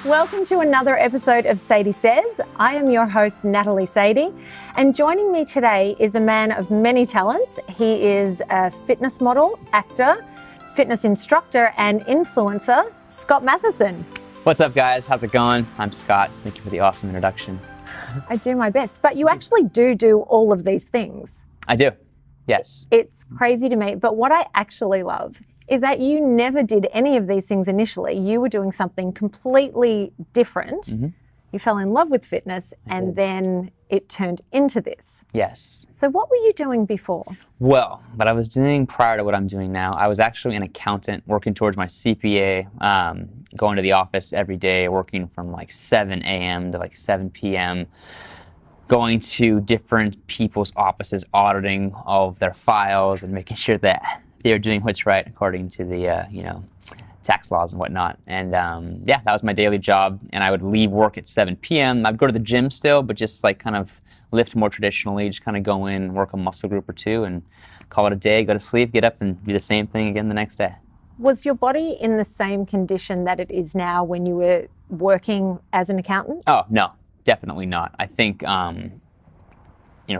Welcome to another episode of Sady Says. I am your host, Natalie Sady, and joining me today is a man of many talents. He is a fitness model, actor, fitness instructor, and influencer, Scott Mathison. What's up, guys? How's it going? I'm Scott. Thank you for the awesome introduction. I do my best, but you actually do all of these things. I do, yes. It's crazy to me, but what I actually love is that you never did any of these things initially. You were doing something completely different. Mm-hmm. You fell in love with fitness and then it turned into this. Yes. So what were you doing before? Well, what I was doing prior to what I'm doing now, I was actually an accountant working towards my CPA, going to the office every day, working from like 7 a.m. to like 7 p.m., going to different people's offices, auditing all of their files and making sure that they're doing what's right according to the, tax laws and whatnot. And that was my daily job. And I would leave work at 7 p.m. I'd go to the gym still, but just like kind of lift more traditionally, just kind of go in, work a muscle group or two and call it a day, go to sleep, get up and do the same thing again the next day. Was your body in the same condition that it is now when you were working as an accountant? Oh, no, definitely not. I think,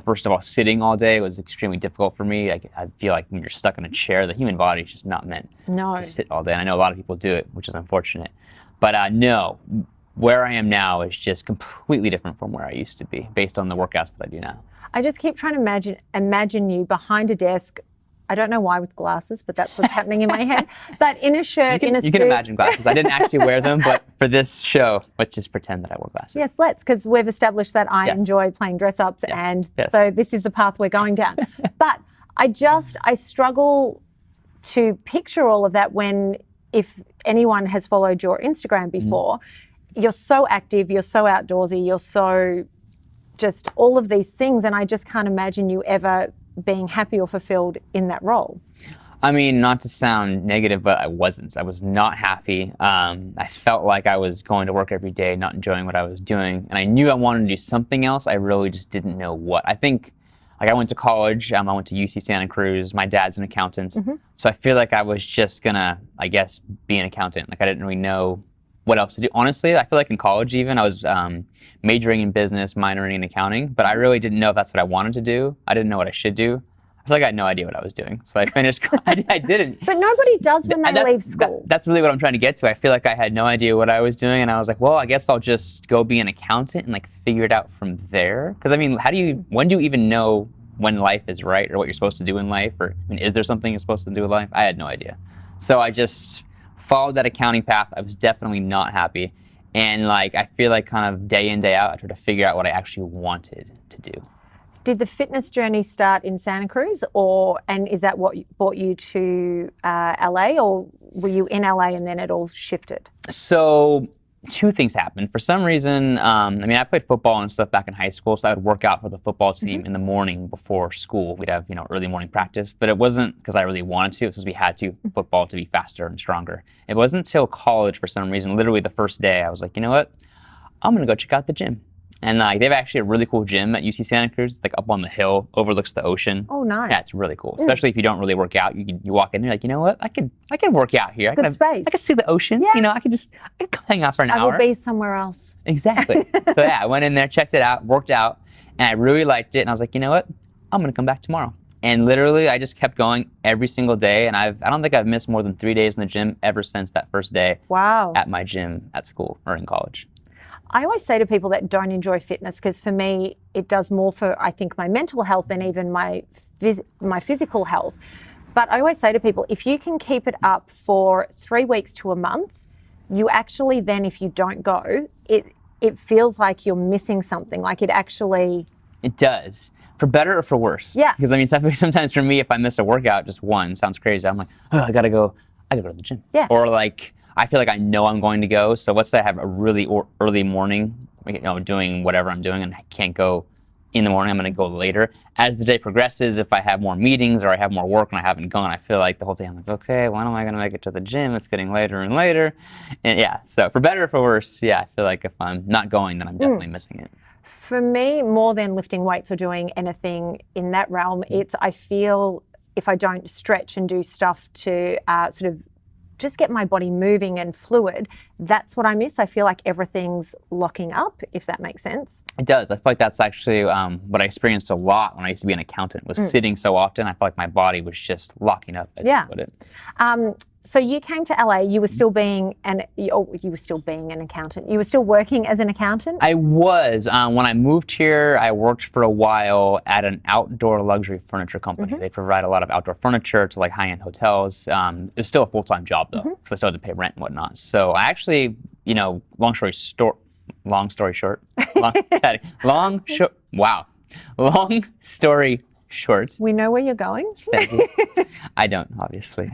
first of all, sitting all day was extremely difficult for me. I feel like when you're stuck in a chair, the human body is just not meant to sit all day. And I know a lot of people do it, which is unfortunate. But no, where I am now is just completely different from where I used to be based on the workouts that I do now. I just keep trying to imagine you behind a desk. I don't know why with glasses, but that's what's happening in my head. But in a shirt, in a suit. You can imagine glasses. I didn't actually wear them, but for this show, let's just pretend that I wore glasses. Yes, because we've established that I enjoy playing dress-ups, so this is the path we're going down. But I struggle to picture all of that if anyone has followed your Instagram before, you're so active, you're so outdoorsy, you're so just all of these things, and I just can't imagine you ever being happy or fulfilled in that role. I mean, not to sound negative, but I wasn't. I was not happy. I felt like I was going to work every day, not enjoying what I was doing. And I knew I wanted to do something else. I really just didn't know what. I think, I went to college. I went to UC Santa Cruz. My dad's an accountant. Mm-hmm. So I feel like I was just going to, be an accountant. I didn't really know what else to do. Honestly, I feel like in college even, I was majoring in business, minoring in accounting, but I really didn't know if that's what I wanted to do. I didn't know what I should do. I feel like I had no idea what I was doing. So I finished, I didn't. But nobody does when they leave school. That's really what I'm trying to get to. I feel like I had no idea what I was doing, and I was like, well, I guess I'll just go be an accountant and figure it out from there. Because when do you even know when life is right or what you're supposed to do in life? Or is there something you're supposed to do in life? I had no idea. So I just followed that accounting path. I was definitely not happy. And I feel like kind of day in, day out, I tried to figure out what I actually wanted to do. Did the fitness journey start in Santa Cruz and is that what brought you to LA, or were you in LA and then it all shifted? So two things happened. For some reason, I played football and stuff back in high school, so I would work out for the football team in the morning before school. We'd have, early morning practice, but it wasn't because I really wanted to, it was because we had to, football to be faster and stronger. It wasn't until college, for some reason, literally the first day, I was like, you know what, I'm gonna go check out the gym. And they have actually a really cool gym at UC Santa Cruz, up on the hill, overlooks the ocean. Oh, nice. Yeah, it's really cool. Especially if you don't really work out, you walk in there you know what, I can work out here. It's good space. I can see the ocean. Yeah. I can come hang out for an hour. I will be somewhere else. Exactly. So I went in there, checked it out, worked out, and I really liked it. And I was like, you know what, I'm gonna come back tomorrow. And literally, I just kept going every single day. And I don't think I've missed more than 3 days in the gym ever since that first day. Wow. At my gym at school or in college. I always say to people that don't enjoy fitness, because for me, it does more for, I think, my mental health than even my physical health. But I always say to people, if you can keep it up for 3 weeks to a month, you actually then, if you don't go, it feels like you're missing something. It does. For better or for worse. Yeah. Because sometimes for me, if I miss a workout, just one, sounds crazy. I'm like, oh, I gotta go to the gym. Yeah. Or I feel like I know I'm going to go. So let's say I have a really early morning, doing whatever I'm doing, and I can't go in the morning. I'm going to go later. As the day progresses, if I have more meetings or I have more work and I haven't gone, I feel like the whole day I'm like, okay, when am I going to make it to the gym? It's getting later and later. And so for better or for worse, I feel like if I'm not going, then I'm definitely missing it. For me, more than lifting weights or doing anything in that realm, I feel if I don't stretch and do stuff to just get my body moving and fluid. That's what I miss. I feel like everything's locking up, if that makes sense. It does. I feel like that's actually what I experienced a lot when I used to be an accountant, was sitting so often. I felt like my body was just locking up, as you put it. So you came to LA, you were still being an accountant. You were still working as an accountant? I was. When I moved here, I worked for a while at an outdoor luxury furniture company. They provide a lot of outdoor furniture to like high-end hotels. It was still a full-time job though, because I still had to pay rent and whatnot. So I actually, long story short, long story short, we know where you're going. Thank you. I don't, obviously.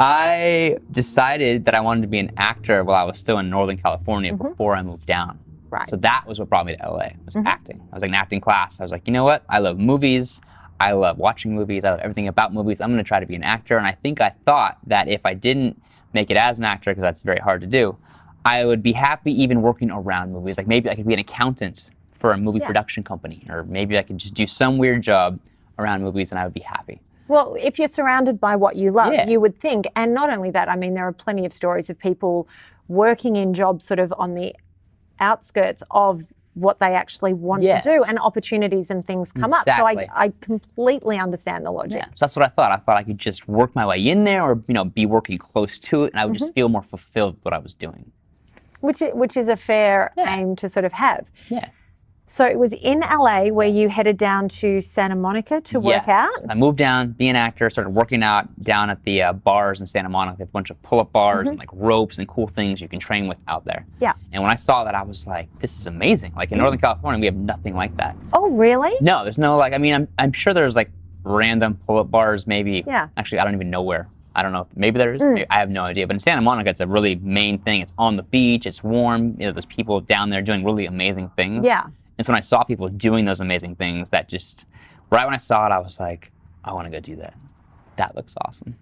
I decided that I wanted to be an actor while I was still in Northern California before I moved down. Right. So that was what brought me to LA, was acting. I was like in acting class. I was like, you know what? I love movies. I love watching movies. I love everything about movies. I'm going to try to be an actor. And I thought that if I didn't make it as an actor, because that's very hard to do, I would be happy even working around movies. Like maybe I could be an accountant for a movie production company, or maybe I could just do some weird job around movies and I would be happy. Well, if you're surrounded by what you love, you would think. And not only that, I mean, there are plenty of stories of people working in jobs sort of on the outskirts of what they actually want to do, and opportunities and things come up. So I completely understand the logic. Yeah, so that's what I thought. I thought I could just work my way in there, or be working close to it, and I would just feel more fulfilled with what I was doing. Which is a fair aim to sort of have. Yeah. So it was in LA where you headed down to Santa Monica to work out? I moved down, being an actor, started working out down at the bars in Santa Monica. They have a bunch of pull-up bars and like ropes and cool things you can train with out there. Yeah. And when I saw that, I was like, this is amazing. Like in Northern California, we have nothing like that. Oh, really? No, there's no I'm sure there's like random pull-up bars maybe. Yeah. Actually, I don't even know where. I don't know if maybe there is. I have no idea. But in Santa Monica, it's a really main thing. It's on the beach. It's warm. There's people down there doing really amazing things. Yeah. And so when I saw people doing those amazing things, that just, right when I saw it, I was like, I want to go do that. That looks awesome.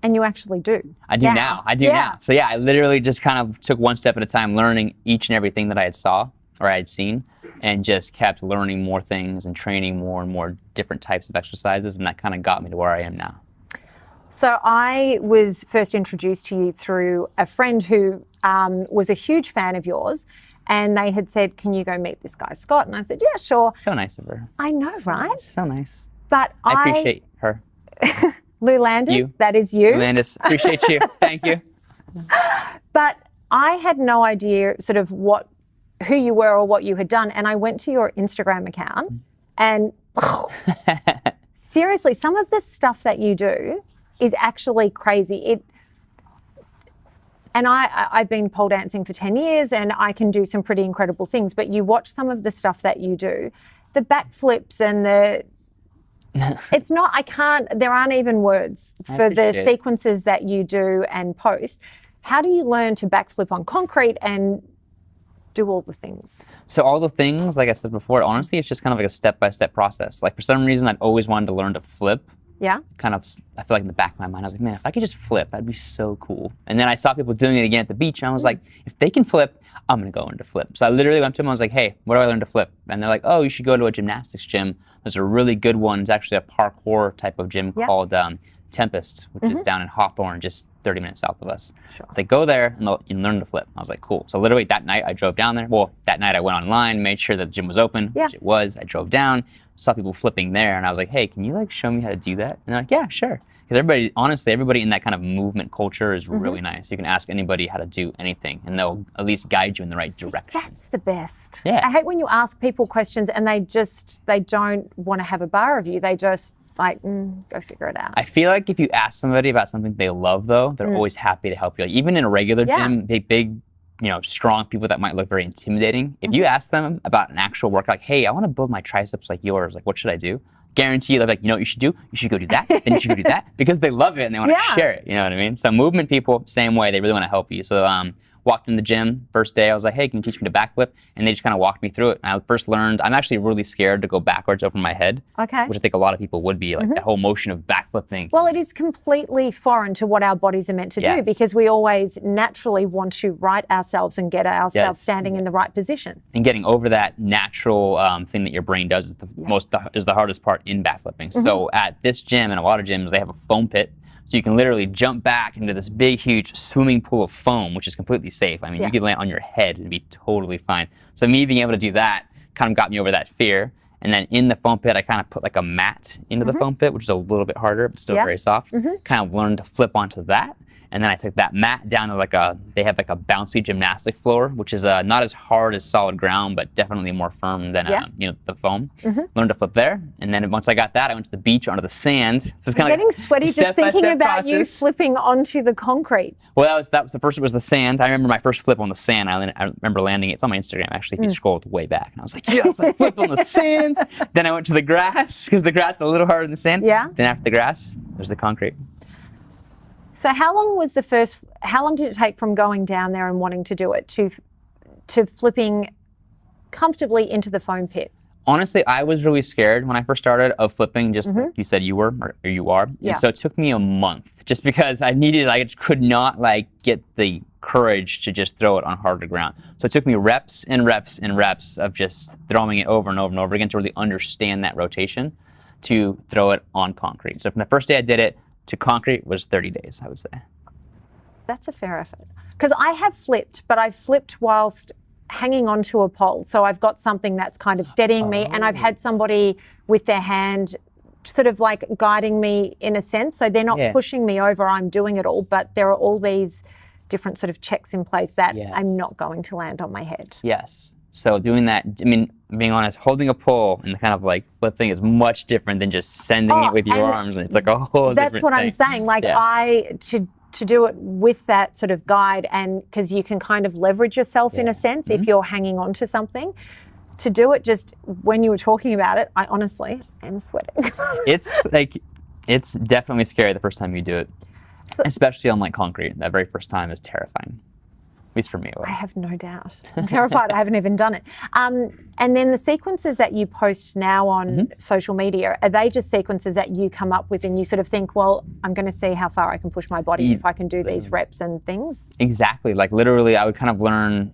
And you actually do. I do now. I do now. So I literally just kind of took one step at a time, learning each and everything that I had seen, and just kept learning more things and training more and more different types of exercises. And that kind of got me to where I am now. So I was first introduced to you through a friend who was a huge fan of yours. And they had said, can you go meet this guy, Scott? And I said, yeah, sure. So nice of her. I know, right? So nice. But I appreciate her. Lou Landis, that is you. Lou Landis, appreciate you. Thank you. But I had no idea sort of who you were or what you had done. And I went to your Instagram account and seriously, some of the stuff that you do is actually crazy. And I've been pole dancing for 10 years and I can do some pretty incredible things, but you watch some of the stuff that you do, the backflips and there aren't even words for the sequences that you do and post. How do you learn to backflip on concrete and do all the things? So all the things, like I said before, honestly, it's just kind of like a step-by-step process. Like for some reason, I'd always wanted to learn to flip. Yeah. Kind of, I feel like in the back of my mind, I was like, man, if I could just flip, that'd be so cool. And then I saw people doing it again at the beach, and I was like, if they can flip, I'm going to go into flip. So I literally went to them, I was like, hey, where do I learn to flip? And they're like, oh, you should go to a gymnastics gym. There's a really good one. It's actually a parkour type of gym called Tempest, which is down in Hawthorne, just 30 minutes south of us. Sure. So they go there and learn to flip. I was like, cool. So literally that night I drove down there. Well, that night I went online, made sure that the gym was open, which it was. I drove down, saw people flipping there, and I was like, hey, can you like show me how to do that? And they're like, yeah, sure. Because everybody in that kind of movement culture is really nice. You can ask anybody how to do anything, and they'll at least guide you in the right direction. That's the best. Yeah. I hate when you ask people questions and they don't want to have a bar of you. They just like, go figure it out. I feel like if you ask somebody about something they love, though, they're always happy to help you. Like, even in a regular gym, big, strong people that might look very intimidating. If you ask them about an actual workout, like, hey, I want to build my triceps like yours. Like, what should I do? Guarantee you, they're like, you know what you should do? You should go do that, then you should go do that, because they love it and they want to share it. You know what I mean? So movement people, same way. They really want to help you. So walked in the gym first day. I was like, hey, can you teach me to backflip? And they just kind of walked me through it. And I first learned, I'm actually really scared to go backwards over my head, which I think a lot of people would be, like the whole motion of backflipping. Well, it is completely foreign to what our bodies are meant to do, because we always naturally want to right ourselves and get ourselves standing in the right position. And getting over that natural thing that your brain does is the hardest part in backflipping. So at this gym and a lot of gyms, they have a foam pit. So you can literally jump back into this big, huge swimming pool of foam, which is completely safe. I mean, you could land on your head and be totally fine. So me being able to do that kind of got me over that fear. And then in the foam pit, I kind of put like a mat into the foam pit, which is a little bit harder, but still very soft. Kind of learned to flip onto that. And then I took that mat down to they have like a bouncy gymnastic floor, which is not as hard as solid ground, but definitely more firm than the foam. Learned to flip there. And then once I got that, I went to the beach onto the sand. So it's kind of getting sweaty just thinking about you flipping onto the concrete. Well, that was the first. It was the sand. I remember my first flip on the sand. I remember landing it. It's on my Instagram actually. If you scroll way back, and I was like, yes, I flipped on the sand. Then I went to the grass because the grass is a little harder than the sand. Yeah. Then after the grass, there's the concrete. So how long did it take from going down there and wanting to do it to flipping comfortably into the foam pit? Honestly, I was really scared when I first started of flipping, just like you said you were, or you are. Yeah. And so it took me a month just because I just could not get the courage to just throw it on harder ground. So it took me reps and reps and reps of just throwing it over and over and over again to really understand that rotation to throw it on concrete. So from the first day I did it to concrete was 30 days, I would say. That's a fair effort. Because I have flipped, but I've flipped whilst hanging onto a pole. So I've got something that's kind of steadying me, and I've had somebody with their hand sort of like guiding me in a sense. So they're not pushing me over, I'm doing it all, but there are all these different sort of checks in place that I'm not going to land on my head. Yes. So doing that, I mean, being honest, holding a pole and kind of like flipping is much different than just sending it with your arms. And it's like a whole different thing. That's what I'm saying. Like to do it with that sort of guide, and because you can kind of leverage yourself in a sense if you're hanging on to something. To do it just when you were talking about it, I honestly am sweating. It's definitely scary the first time you do it, especially on like concrete. That very first time is terrifying. At least for me, it was. I have no doubt. I'm terrified. I haven't even done it. And then the sequences that you post now on social media, are they just sequences that you come up with and you sort of think, well, I'm going to see how far I can push my body if I can do these reps and things? Exactly. Like literally, I would kind of learn.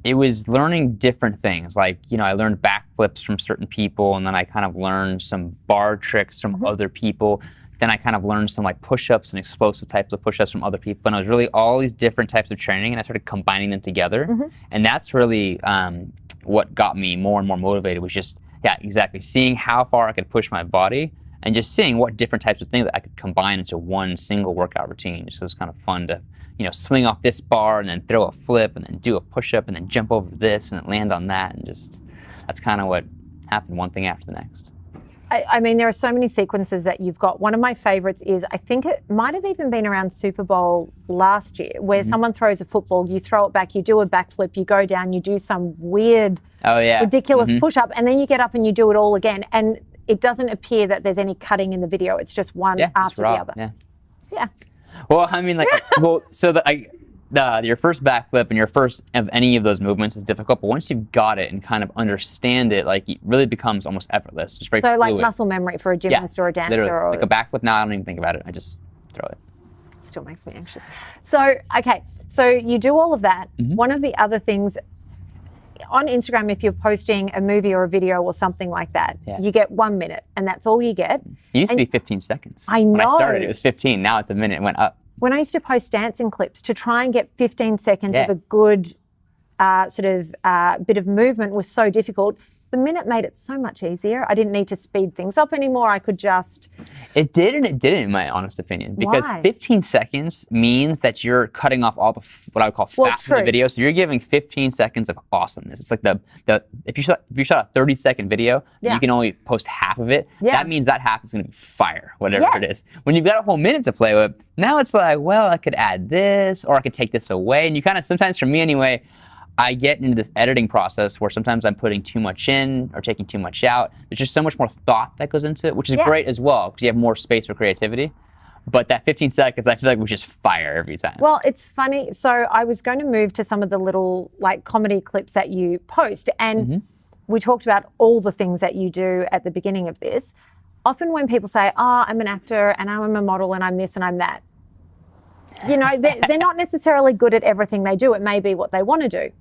It was learning different things. Like, I learned backflips from certain people, and then I kind of learned some bar tricks from other people. Then I kind of learned some like push-ups and explosive types of push-ups from other people. And it was really all these different types of training, and I started combining them together. And that's really what got me more and more motivated, was just, seeing how far I could push my body and just seeing what different types of things that I could combine into one single workout routine. So it was kind of fun to, swing off this bar and then throw a flip and then do a push-up and then jump over this and then land on that. And just, that's kind of what happened, one thing after the next. I mean, there are so many sequences that you've got. One of my favorites is, I think it might have even been around Super Bowl last year, where someone throws a football, you throw it back, you do a backflip, you go down, you do some weird, ridiculous push-up, and then you get up and you do it all again. And it doesn't appear that there's any cutting in the video. It's just one after the other. Yeah. Well, I mean, your first backflip and your first of any of those movements is difficult, but once you've got it and kind of understand it, like it really becomes almost effortless. Just very fluid. Like muscle memory for a gymnast or a dancer. Literally. Or like a backflip now, I don't even think about it. I just throw it. Still makes me anxious. So, okay, so you do all of that. One of the other things on Instagram, if you're posting a movie or a video or something like that, you get 1 minute and that's all you get. It used to be 15 seconds. I know. When I started, it was 15. Now it's a minute. It went up. When I used to post dancing clips, to try and get 15 seconds of a good bit of movement was so difficult. The minute made it so much easier. I didn't need to speed things up anymore. I could just... It did and it didn't, in my honest opinion. Because 15 seconds means that you're cutting off all the, what I would call fat from the video. So you're giving 15 seconds of awesomeness. It's like if you shot a 30-second video, you can only post half of it. That means that half is going to be fire, whatever it is. When you've got a whole minute to play with, now it's like, well, I could add this or I could take this away. And you kind of, sometimes for me anyway, I get into this editing process where sometimes I'm putting too much in or taking too much out. There's just so much more thought that goes into it, which is great as well because you have more space for creativity. But that 15 seconds, I feel like was just fire every time. Well, it's funny. So I was going to move to some of the little like comedy clips that you post, and we talked about all the things that you do at the beginning of this. Often when people say, oh, I'm an actor and I'm a model and I'm this and I'm that, they're not necessarily good at everything they do. It may be what they want to do.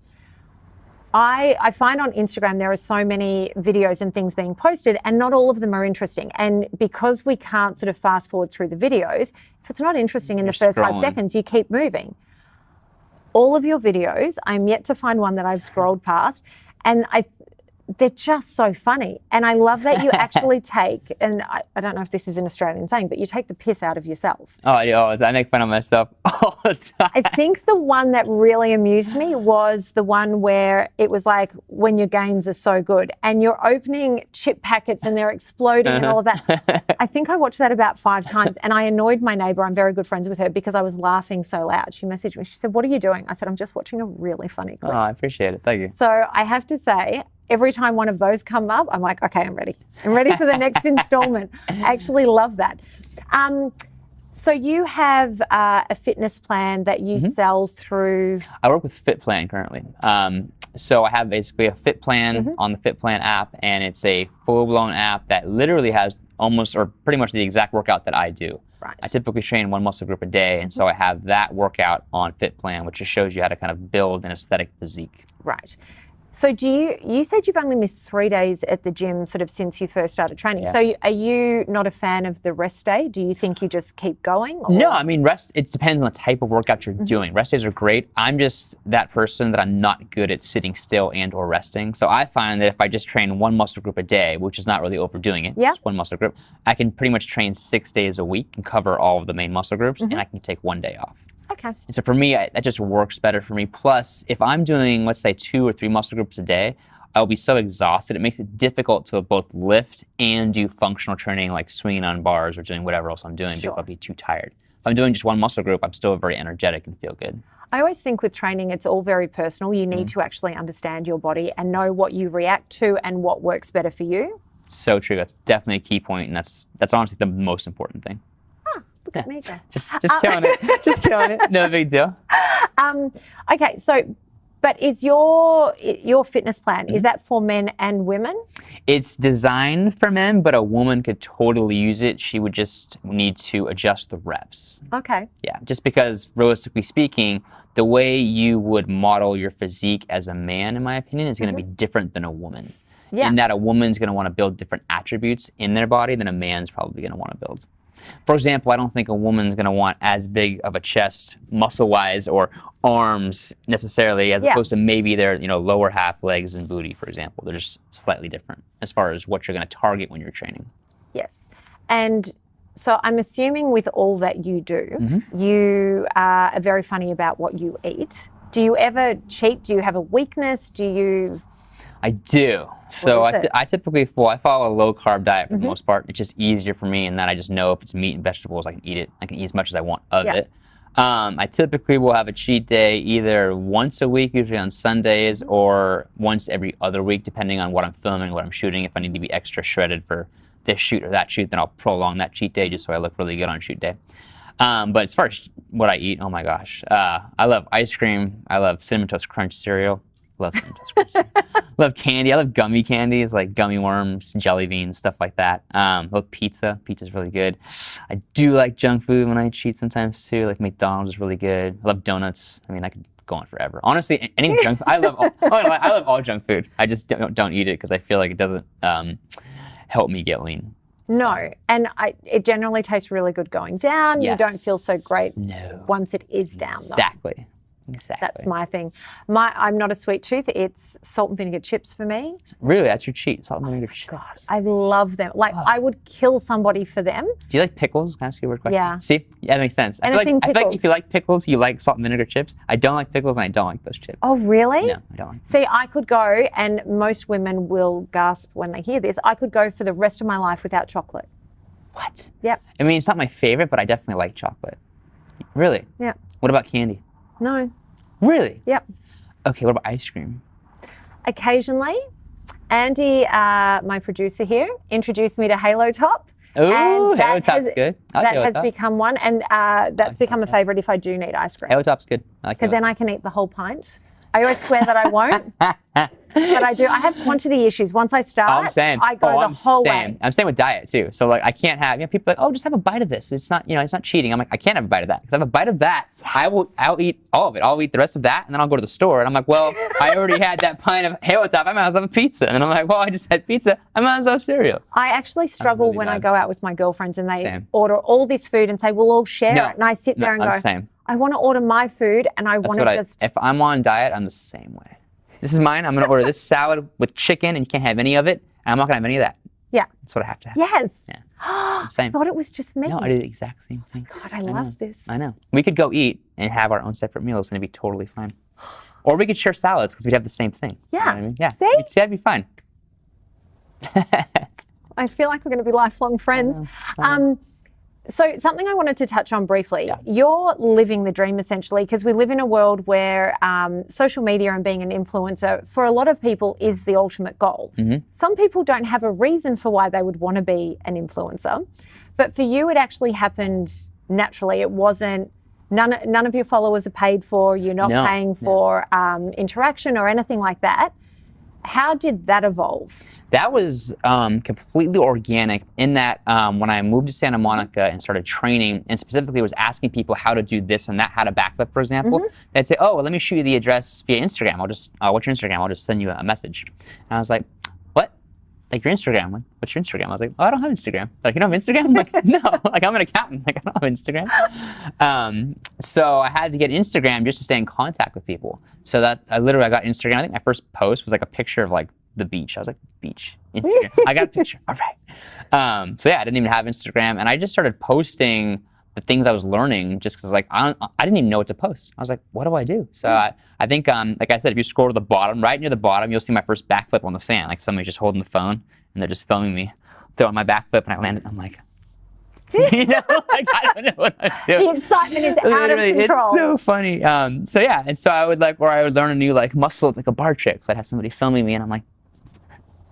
I find on Instagram there are so many videos and things being posted and not all of them are interesting. And because we can't sort of fast forward through the videos, if it's not interesting in the first 5 seconds, you keep moving. All of your videos, I'm yet to find one that I've scrolled past, and they're just so funny. And I love that you actually take, and I don't know if this is an Australian saying, but you take the piss out of yourself. Oh, I make fun of myself all the time. I think the one that really amused me was the one where it was like, when your gains are so good and you're opening chip packets and they're exploding and all of that. I think I watched that about 5 times and I annoyed my neighbour. I'm very good friends with her because I was laughing so loud. She messaged me. She said, "What are you doing?" I said, "I'm just watching a really funny clip." Oh, I appreciate it. Thank you. So I have to say, every time one of those come up, I'm like, okay, I'm ready. I'm ready for the next installment. I actually love that. So you have a fitness plan that you sell through? I work with Fit Plan currently. So I have basically a Fit Plan on the Fit Plan app, and it's a full-blown app that literally has almost or pretty much the exact workout that I do. Right. I typically train 1 muscle group a day, and so I have that workout on Fit Plan, which just shows you how to kind of build an aesthetic physique. Right. So you said you've only missed 3 days at the gym sort of since you first started training. Yeah. So are you not a fan of the rest day? Do you think you just keep going? Or? No, I mean, it depends on the type of workout you're doing. Rest days are great. I'm just that person that I'm not good at sitting still and or resting. So I find that if I just train 1 muscle group a day, which is not really overdoing it, just 1 muscle group, I can pretty much train 6 days a week and cover all of the main muscle groups, and I can take 1 day off. Okay. And so for me, that just works better for me. Plus, if I'm doing, let's say, 2 or 3 muscle groups a day, I'll be so exhausted. It makes it difficult to both lift and do functional training like swinging on bars or doing whatever else I'm doing because I'll be too tired. If I'm doing just 1 muscle group, I'm still very energetic and feel good. I always think with training, it's all very personal. You need to actually understand your body and know what you react to and what works better for you. So true. That's definitely a key point, and that's honestly the most important thing. Look at me go. Just killing it. Just killing it. No big deal. Okay, so but is your fitness plan, is that for men and women? It's designed for men, but a woman could totally use it. She would just need to adjust the reps. Okay. Yeah, just because realistically speaking, the way you would model your physique as a man, in my opinion, is going to be different than a woman. Yeah. In that a woman's going to want to build different attributes in their body than a man's probably going to want to build. For example, I don't think a woman's going to want as big of a chest muscle-wise or arms necessarily as opposed to maybe their lower half, legs and booty, for example. They're just slightly different as far as what you're going to target when you're training. Yes. And so I'm assuming with all that you do, you are very funny about what you eat. Do you ever cheat? Do you have a weakness? Do you... I do. So I typically follow a low carb diet for the most part. It's just easier for me in that I just know if it's meat and vegetables, I can eat it. I can eat as much as I want of it. I typically will have a cheat day either once a week, usually on Sundays, or once every other week, depending on what I'm filming, what I'm shooting. If I need to be extra shredded for this shoot or that shoot, then I'll prolong that cheat day just so I look really good on shoot day. But as far as what I eat, oh my gosh. I love ice cream. I love Cinnamon Toast Crunch cereal. Love Cinnamon Toast Crunch cereal. Love candy. I love gummy candies like gummy worms, jelly beans, stuff like that. Love pizza. Pizza's really good. I do like junk food when I cheat sometimes too. Like McDonald's is really good. I love donuts. I mean, I could go on forever. Honestly, any junk food. I love all junk food. I just don't eat it because I feel like it doesn't help me get lean. No, and it generally tastes really good going down. Yes. You don't feel so great once it is down, though. Exactly. That's my thing. I'm not a sweet tooth. It's salt and vinegar chips for me. Really? That's your cheat? Salt and vinegar chips? God, I love them. Like, I would kill somebody for them. Do you like pickles? Can I ask you a weird question? Yeah. See? Yeah, that makes sense. I feel like if you like pickles, you like salt and vinegar chips. I don't like pickles, and I don't like those chips. Oh, really? No, I don't like them. See, I could go, and most women will gasp when they hear this, I could go for the rest of my life without chocolate. What? Yep. I mean, it's not my favorite, but I definitely like chocolate. Really? Yeah. What about candy? No. Really? Yep. Okay, what about ice cream? Occasionally. Andy, my producer here, introduced me to Halo Top. Oh, Halo Top's good. That has become one, and that's become a favourite if I do need ice cream. Halo Top's good. Because then I can eat the whole pint. I always swear that I won't. But I do. I have quantity issues. Once I start, I go the whole way. I'm same with diet too. So like, I can't have. People are like, oh, just have a bite of this. It's not, it's not cheating. I'm like, I can't have a bite of that. Because I have a bite of that, yes. I'll eat all of it. I'll eat the rest of that, and then I'll go to the store, and I'm like, well, I already had that pint of Halo Top. I might as well have a pizza. And then I'm like, well, I just had pizza. I might as well have cereal. I actually struggle really when I go out with my girlfriends and they order all this food and say, we'll all share it. And I sit there and go, I want to order my food, and I want to just. If I'm on diet, I'm the same way. This is mine. I'm going to order this salad with chicken, and you can't have any of it. And I'm not going to have any of that. Yeah. That's what I have to have. Yes. Yeah. Same. I thought it was just me. No, I do the exact same thing. God, I love this. I know. We could go eat and have our own separate meals, and it'd be totally fine. Or we could share salads because we'd have the same thing. Yeah. You know what I mean? Yeah. See? That'd be fine. I feel like we're going to be lifelong friends. So something I wanted to touch on briefly, you're living the dream essentially, because we live in a world where social media and being an influencer for a lot of people is the ultimate goal. Mm-hmm. Some people don't have a reason for why they would want to be an influencer, but for you it actually happened naturally. It wasn't, none of your followers are paid for, you're not paying for interaction or anything like that. How did that evolve? That was completely organic in that when I moved to Santa Monica and started training, and specifically was asking people how to do this and that, how to backflip, for example, they'd say, oh, well, let me shoot you the address via Instagram. I'll just, what's your Instagram? I'll just send you a message. And I was like, what? Like your Instagram? What's your Instagram? I was like, oh, I don't have Instagram. Like, you don't have Instagram? I'm like, no. Like, I'm an accountant. Like, I don't have Instagram. So I had to get Instagram just to stay in contact with people. So I got Instagram. I think my first post was like a picture of like the beach. I was like, beach, Instagram. I got a picture. All right. So yeah, I didn't even have Instagram, and I just started posting the things I was learning just because like I didn't even know what to post. I was like, what do I do? So I think like I said, if you scroll to the bottom, right near the bottom, you'll see my first backflip on the sand. Like somebody's just holding the phone and they're just filming me throwing my backflip, and I landed. I'm like, like I don't know what I'm doing. The excitement is out of control. It's so funny. So yeah, and so I would learn a new like muscle, like a bar trick. So I'd have somebody filming me, and I'm like,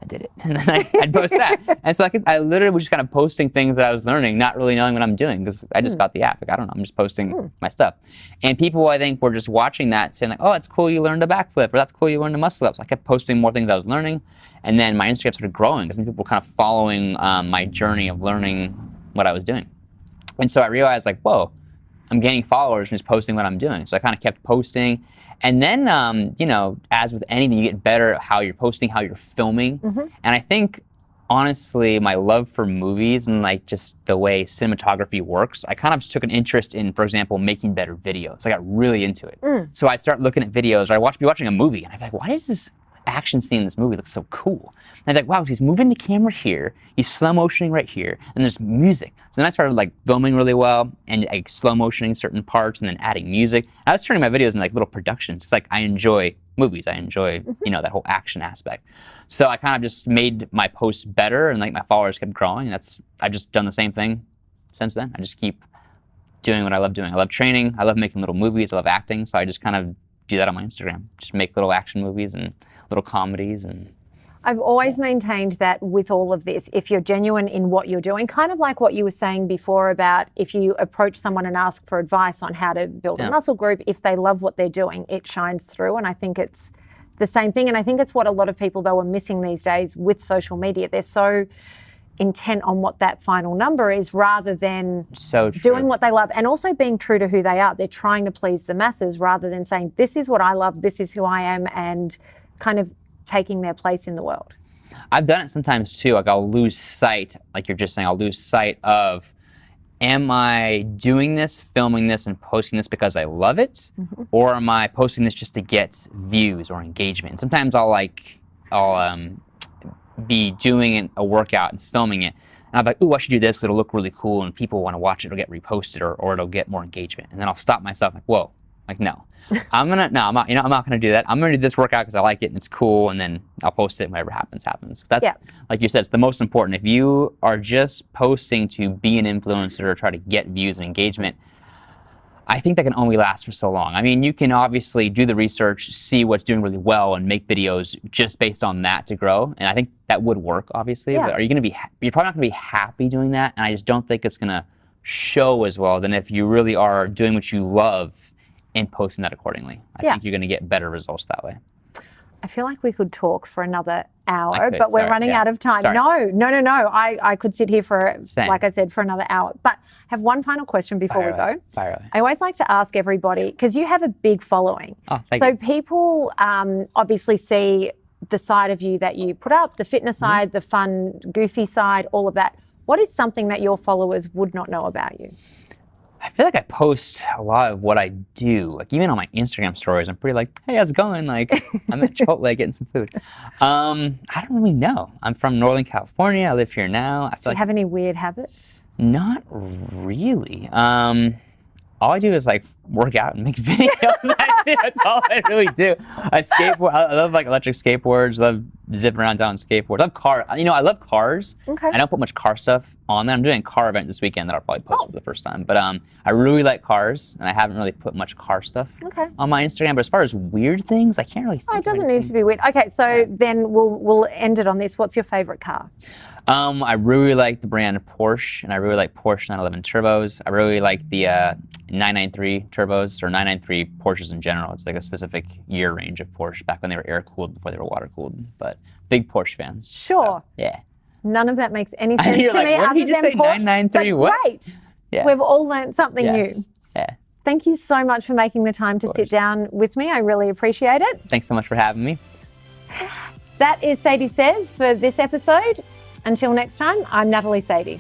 I did it. And then I'd post that. And so I literally was just kind of posting things that I was learning, not really knowing what I'm doing, because I just got the app. Like, I don't know, I'm just posting my stuff. And people, I think, were just watching that, saying like, oh, it's cool you learned a backflip, or that's cool you learned a muscle up. So I kept posting more things I was learning. And then my Instagram started growing, because people were kind of following my journey of learning what I was doing. And so I realized like, whoa, I'm gaining followers from just posting what I'm doing. So I kind of kept posting. And then, as with anything, you get better at how you're posting, how you're filming. And I think, honestly, my love for movies and like just the way cinematography works, I kind of just took an interest in, for example, making better videos. I got really into it. So I'd start looking at videos, or I'd be watching a movie, and I'd be like, why does this action scene in this movie looks so cool? And I'd be like, wow, he's moving the camera here, he's slow motioning right here, and there's music. So then I started like filming really well and like slow motioning certain parts and then adding music. I was turning my videos into like little productions. It's like I enjoy movies. I enjoy, that whole action aspect. So I kind of just made my posts better, and like my followers kept growing. I've just done the same thing since then. I just keep doing what I love doing. I love training. I love making little movies. I love acting. So I just kind of do that on my Instagram. Just make little action movies and little comedies. And I've always maintained that with all of this, if you're genuine in what you're doing, kind of like what you were saying before about if you approach someone and ask for advice on how to build a muscle group, if they love what they're doing, it shines through. And I think it's the same thing. And I think it's what a lot of people, though, are missing these days with social media. They're so intent on what that final number is rather than doing what they love, and also being true to who they are. They're trying to please the masses rather than saying, this is what I love, this is who I am, and kind of taking their place in the world. I've done it sometimes too. Like I'll lose sight, like you're just saying, I'll lose sight of, am I doing this, filming this, and posting this because I love it? Or am I posting this just to get views or engagement? And sometimes I'll be doing a workout and filming it, and I'm like, ooh, I should do this because it'll look really cool and people want to watch it, it'll get reposted, or it'll get more engagement. And then I'll stop myself like, whoa, like no. I'm not gonna do that. I'm gonna do this workout because I like it and it's cool, and then I'll post it, and whatever happens. That's like you said, it's the most important. If you are just posting to be an influencer or try to get views and engagement, I think that can only last for so long. I mean, you can obviously do the research, see what's doing really well, and make videos just based on that to grow. And I think that would work, obviously. But are you gonna be? You're probably not gonna be happy doing that, and I just don't think it's gonna show as well than if you really are doing what you love and posting that accordingly. I think you're going to get better results that way. I feel like we could talk for another hour, but we're running out of time. Sorry. No. I could sit here for, Same. like I said, for another hour. But I have one final question before we go. Fire away. I always like to ask everybody, because you have a big following. Oh, thank you. you. People obviously see the side of you that you put up, the fitness side, the fun, goofy side, all of that. What is something that your followers would not know about you? I feel like I post a lot of what I do. Like even on my Instagram stories, I'm pretty like, hey, how's it going? Like I'm at Chipotle getting some food. I don't really know. I'm from Northern California. I live here now. Do you have any weird habits? Not really. All I do is like work out and make videos. That's all I really do. I skateboard. I love like electric skateboards. Love zipping around down skateboards. I love car. I love cars. Okay. I don't put much car stuff on there. I'm doing a car event this weekend that I'll probably post for the first time. But I really like cars, and I haven't really put much car stuff on my Instagram. But as far as weird things, I can't really think it doesn't need to be weird. Okay, so then we'll end it on this. What's your favorite car? I really like the brand Porsche, and I really like Porsche 911 turbos. I really like the 993 turbos, or 993 Porsches in general. It's like a specific year range of Porsche back when they were air-cooled before they were water-cooled. But big Porsche fan. Sure. So, yeah. None of that makes any sense to like, me other than Porsche. 993 what? Great. Yeah. We've all learned something new. Yeah. Thank you so much for making the time to sit down with me. I really appreciate it. Thanks so much for having me. That is Sadie Says for this episode. Until next time, I'm Natalie Sady.